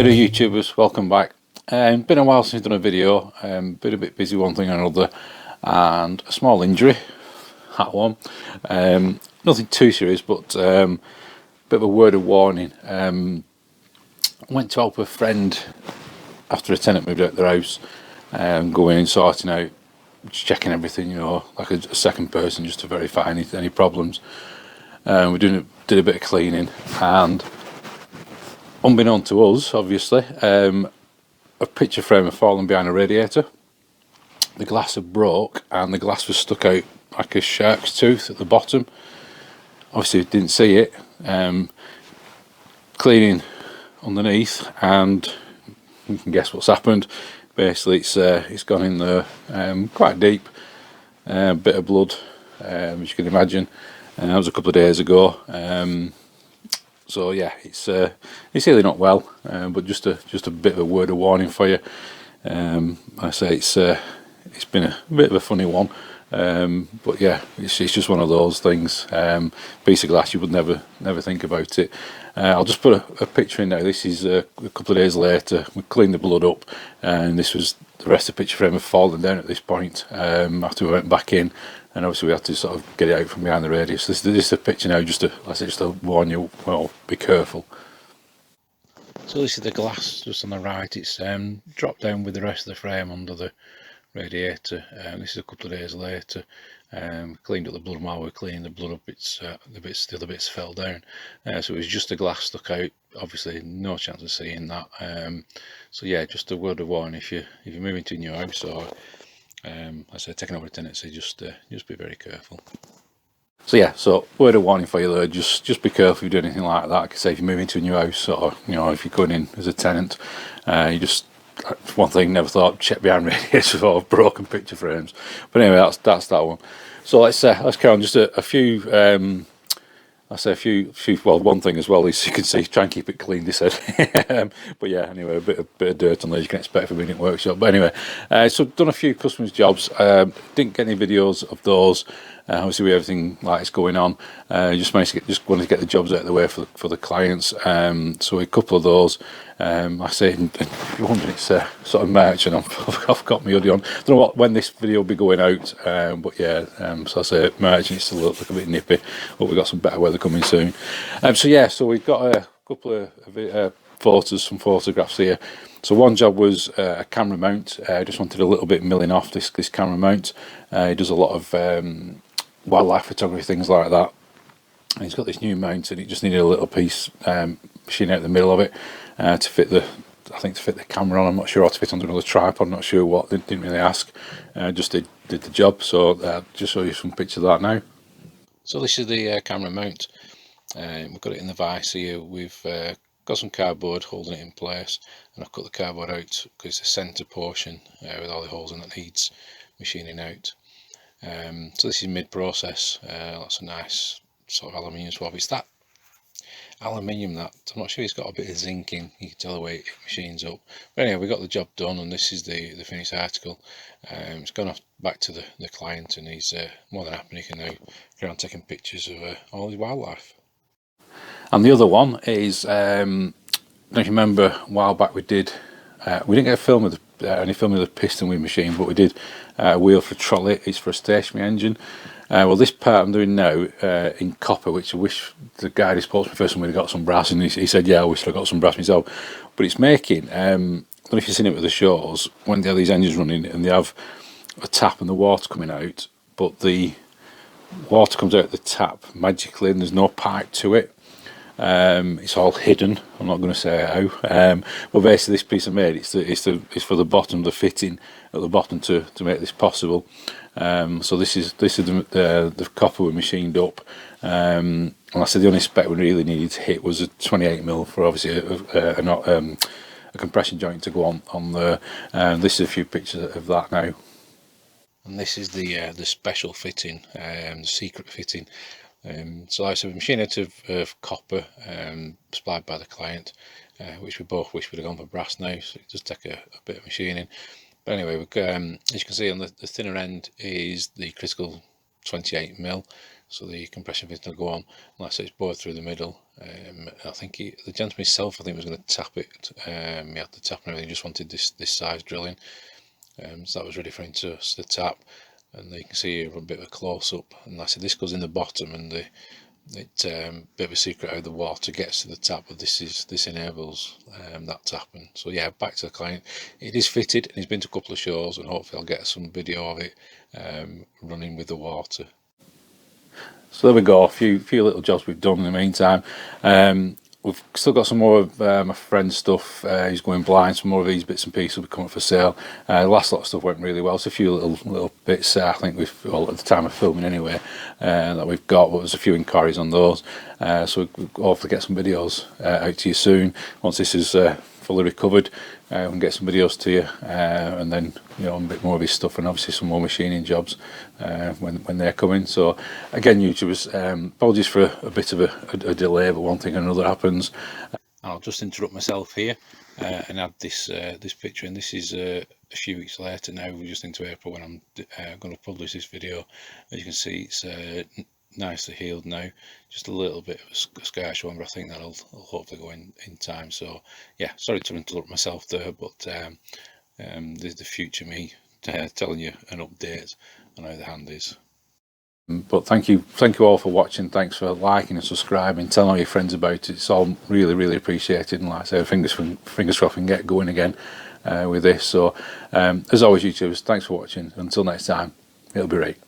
Hello YouTubers, welcome back. Been a while since I've done a video, been a bit busy one thing or another, and a small injury, that one. Nothing too serious, but bit of a word of warning. Went to help a friend after a tenant moved out of their house, going in, sorting out, just checking everything, you know, like a second person just to verify any problems. We did a bit of cleaning, and unbeknown to us, obviously, a picture frame had fallen behind a radiator. The glass had broke, and the glass was stuck out like a shark's tooth at the bottom. Obviously, we didn't see it. Cleaning underneath, and you can guess what's happened. Basically, it's gone in there quite deep. Bit of blood, as you can imagine. That was a couple of days ago. So yeah, it's really not well, but just a bit of a word of warning for you. I say it's been a bit of a funny one, but yeah, it's just one of those things. Piece of glass, you would never think about it. I'll just put a picture in now. This is a couple of days later. We cleaned the blood up, and this was the rest of the picture frame had fallen down at this point after we went back in. And obviously we had to sort of get it out from behind the radius. So this is a picture now, just to warn you, well, be careful. So this is the glass just on the right. It's dropped down with the rest of the frame under the radiator. This is a couple of days later. Cleaned up the blood. While we were cleaning the blood up, the other bits fell down. So it was just the glass stuck out. Obviously, no chance of seeing that. So yeah, just a word of warning if you're moving to a new house, or I say taking over a tenancy, just be very careful. So yeah, so word of warning for you there, just be careful if you do anything like that. Like I say, if you move into a new house, or you know, if you're going in as a tenant, you just, one thing, never thought, check behind radiators or broken picture frames. But anyway, that's that one. So let's carry on. Just a few. Well, one thing as well is, you can see, try and keep it clean, this said. But yeah, anyway, a bit of dirt on there you can expect from being in workshop. But anyway, so done a few customers' jobs. Didn't get any videos of those. Obviously, with everything like it's going on, just wanted to get the jobs out of the way for the clients. So a couple of those. I say, if you're wondering, it's sort of March, and I've got my hoodie on. Don't know when this video will be going out, but yeah, so I say March, and it's still look a bit nippy, but we've got some better weather coming soon. So yeah, so we've got a couple of some photographs here. So one job was a camera mount. I just wanted a little bit milling off this camera mount. He does a lot of wildlife photography, things like that. And he's got this new mount, and it just needed a little piece machine out the middle of it to fit the camera on. I'm not sure how to fit under another tripod. I'm not sure what. They didn't really ask. Just did the job. So just show you some pictures of that now. So this is the camera mount. We've got it in the vise here. We've got some cardboard holding it in place, and I've cut the cardboard out because it's the centre portion with all the holes in that needs machining out. So this is mid-process. That's a nice sort of aluminium swab. It's that aluminium that, I'm not sure, it's got a bit of zinc in. You can tell the way it machines up. But anyway, we got the job done, and this is the finished article. It's gone off back to the client, and he's more than happy. He can now go around taking pictures of all his wildlife. And the other one is, I don't know if you remember, a while back we didn't get any film of the piston wheel machine, but we did a wheel for a trolley. It's for a stationary engine. Well, this part I'm doing now in copper, which I wish the guy who spoke to me first, when we got some brass, and he said, yeah, I wish I got some brass myself. But it's making, I don't know if you've seen it with the shows, when they have these engines running and they have a tap and the water coming out, but the water comes out the tap magically and there's no pipe to it. It's all hidden. I'm not going to say how. But basically, this piece I made, it's for the bottom, the fitting at the bottom to make this possible. So this is the copper we machined up. And I said the only spec we really needed to hit was a 28mm for obviously a compression joint to go on there. This is a few pictures of that now. And this is the special fitting, the secret fitting. So I said, a machine out of copper, supplied by the client, which we both wish we'd have gone for brass now, so it does take a bit of machining. But anyway, as you can see, on the thinner end is the critical 28mm, so the compression fitting will go on. Like I said, it's bored through the middle. I think the gentleman himself, I think, was going to tap it. He had the tap and everything. He just wanted this size drilling, so that was ready for him to tap. And you can see here a bit of a close up. And like I said, this goes in the bottom, and it's bit of a secret how the water gets to the tap, but this enables that to happen. So yeah, back to the client. It is fitted, and he's been to a couple of shows, and hopefully I'll get some video of it running with the water. So there we go, a few little jobs we've done in the meantime. We've still got some more of my friend's stuff. He's going blind. Some more of these bits and pieces will be coming for sale. The last lot of stuff went really well. So a few little bits, I think well, at the time of filming anyway, that we've got. But there's a few inquiries on those. So we'll hopefully get some videos out to you soon. Once this is fully recovered, we can get some videos to you, and then a bit more of his stuff, and obviously some more machining jobs when they're coming. So again, YouTubers, apologies for a bit of a delay, but one thing or another happens. I'll just interrupt myself here and add this picture, and this is a few weeks later now. We're just into April when I'm going to publish this video. As you can see, it's nicely healed now, just a little bit of a scar showing, but I think that'll hopefully go in time. So yeah, sorry to interrupt myself there, but the future me telling you an update on how the hand is. But thank you all for watching. Thanks for liking and subscribing, telling all your friends about it. It's all really appreciated, and like I say, fingers crossed we can get going again with this. So as always, YouTubers, thanks for watching. Until next time, it'll be right.